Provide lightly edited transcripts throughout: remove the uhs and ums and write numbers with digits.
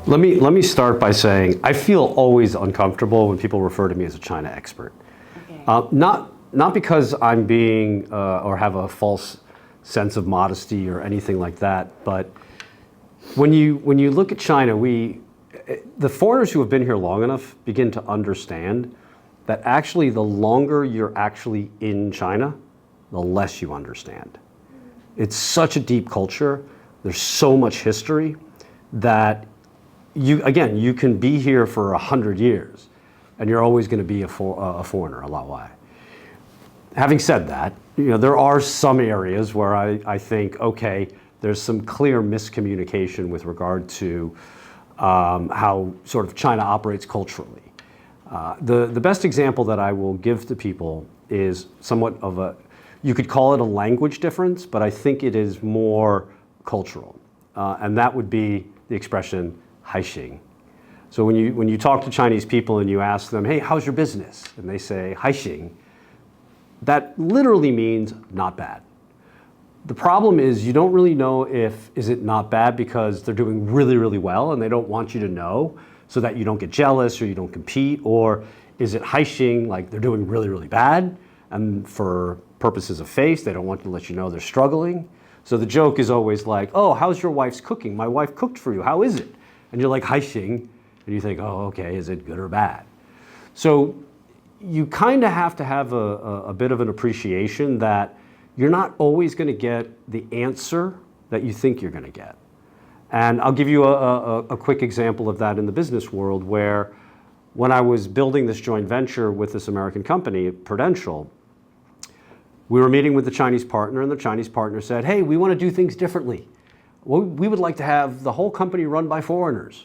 Let me start by saying I feel always uncomfortable when people refer to me as a China expert. Okay. Not because I'm being or have a false sense of modesty or anything like that, but when you look at China, the foreigners who have been here long enough begin to understand that actually the longer you're actually in China, the less you understand. It's such a deep culture. There's so much history that you can be here for 100 years and you're always going to be a foreigner, a lot why. Having said that, there are some areas where I think, okay, there's some clear miscommunication with regard to how sort of China operates culturally. The best example that I will give to people is somewhat of you could call it a language difference, but I think it is more cultural. And that would be the expression haixing. So when you talk to Chinese people and you ask them, hey, how's your business? And they say haixing, that literally means not bad. The problem is you don't really know is it not bad because they're doing really, really well and they don't want you to know so that you don't get jealous or you don't compete, or is it haixing, like they're doing really, really bad and for purposes of face, they don't want to let you know they're struggling. So the joke is always like, oh, how's your wife's cooking? My wife cooked for you, how is it? And you're like haixing, and you think, oh, okay, is it good or bad? So you kind of have to have a bit of an appreciation that you're not always going to get the answer that you think you're going to get. And I'll give you a quick example of that in the business world, where when I was building this joint venture with this American company, Prudential, we were meeting with the Chinese partner, and the Chinese partner said, hey, we want to do things differently. We would like to have the whole company run by foreigners,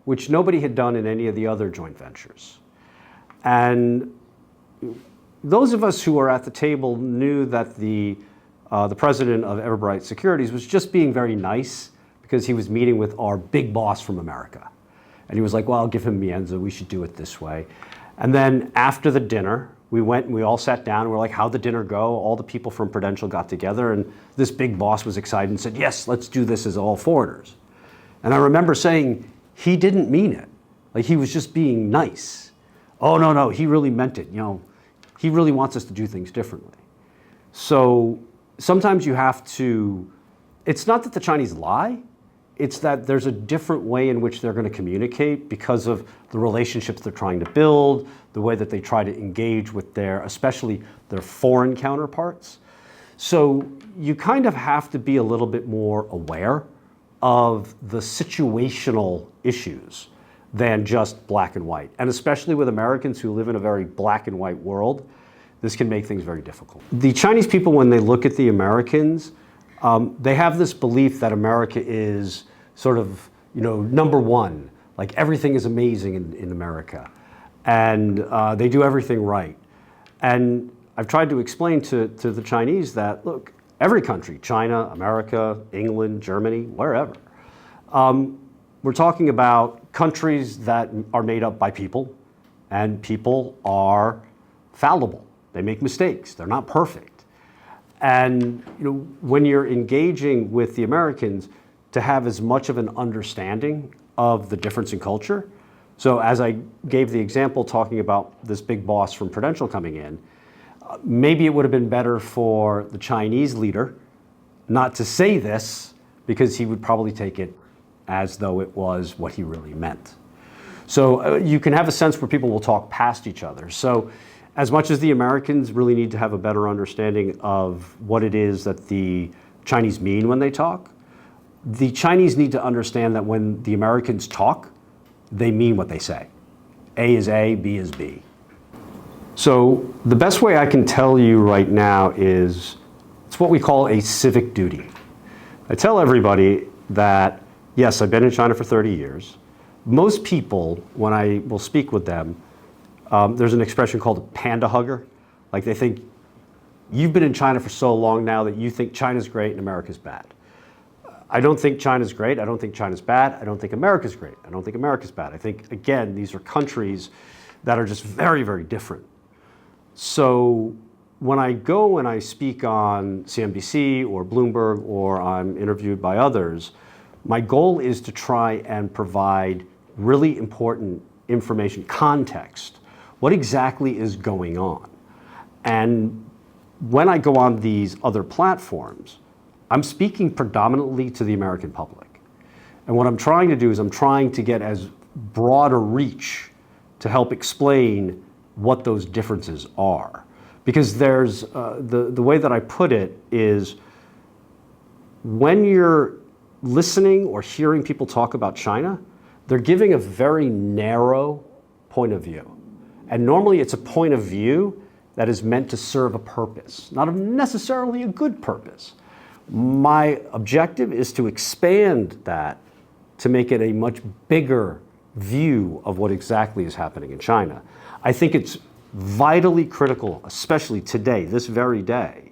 which nobody had done in any of the other joint ventures. And those of us who were at the table knew that the president of Everbright Securities was just being very nice because he was meeting with our big boss from America. And he was like, well, I'll give him Mienza, we should do it this way. And then after the dinner, we went and we all sat down and we're like, how'd the dinner go? All the people from Prudential got together and this big boss was excited and said, yes, let's do this as all foreigners. And I remember saying, he didn't mean it. Like he was just being nice. Oh, no, he really meant it. He really wants us to do things differently. So sometimes you have to, it's not that the Chinese lie, it's that there's a different way in which they're going to communicate because of the relationships they're trying to build, the way that they try to engage with especially their foreign counterparts. So you kind of have to be a little bit more aware of the situational issues than just black and white. And especially with Americans who live in a very black and white world, this can make things very difficult. The Chinese people, when they look at the Americans, they have this belief that America is sort of, number one, like everything is amazing in America. And they do everything right. And I've tried to explain to the Chinese that, look, every country, China, America, England, Germany, wherever, we're talking about countries that are made up by people, and people are fallible. They make mistakes. They're not perfect. And when you're engaging with the Americans, to have as much of an understanding of the difference in culture. So as I gave the example talking about this big boss from Prudential coming in, maybe it would have been better for the Chinese leader not to say this because he would probably take it as though it was what he really meant. So you can have a sense where people will talk past each other. So as much as the Americans really need to have a better understanding of what it is that the Chinese mean when they talk, the Chinese need to understand that when the Americans talk, they mean what they say. A is A, B is B. So the best way I can tell you right now is it's what we call a civic duty. I tell everybody that, yes, I've been in China for 30 years. Most people, when I will speak with them, there's an expression called a panda hugger. Like they think, you've been in China for so long now that you think China's great and America's bad. I don't think China's great. I don't think China's bad. I don't think America's great. I don't think America's bad. I think, again, these are countries that are just very, very different. So when I go and I speak on CNBC or Bloomberg or I'm interviewed by others, My goal is to try and provide really important information, context. What exactly is going on? And when I go on these other platforms, I'm speaking predominantly to the American public. And what I'm trying to do is I'm trying to get as broad a reach to help explain what those differences are. Because there's, the way that I put it is, when you're listening or hearing people talk about China, they're giving a very narrow point of view. And normally it's a point of view that is meant to serve a purpose, not necessarily a good purpose. My objective is to expand that to make it a much bigger view of what exactly is happening in China. I think it's vitally critical, especially today, this very day,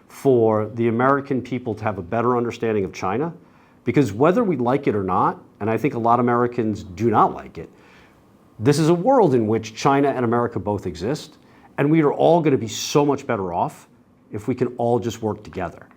for the American people to have a better understanding of China, because whether we like it or not, and I think a lot of Americans do not like it, this is a world in which China and America both exist, and we are all going to be so much better off if we can all just work together.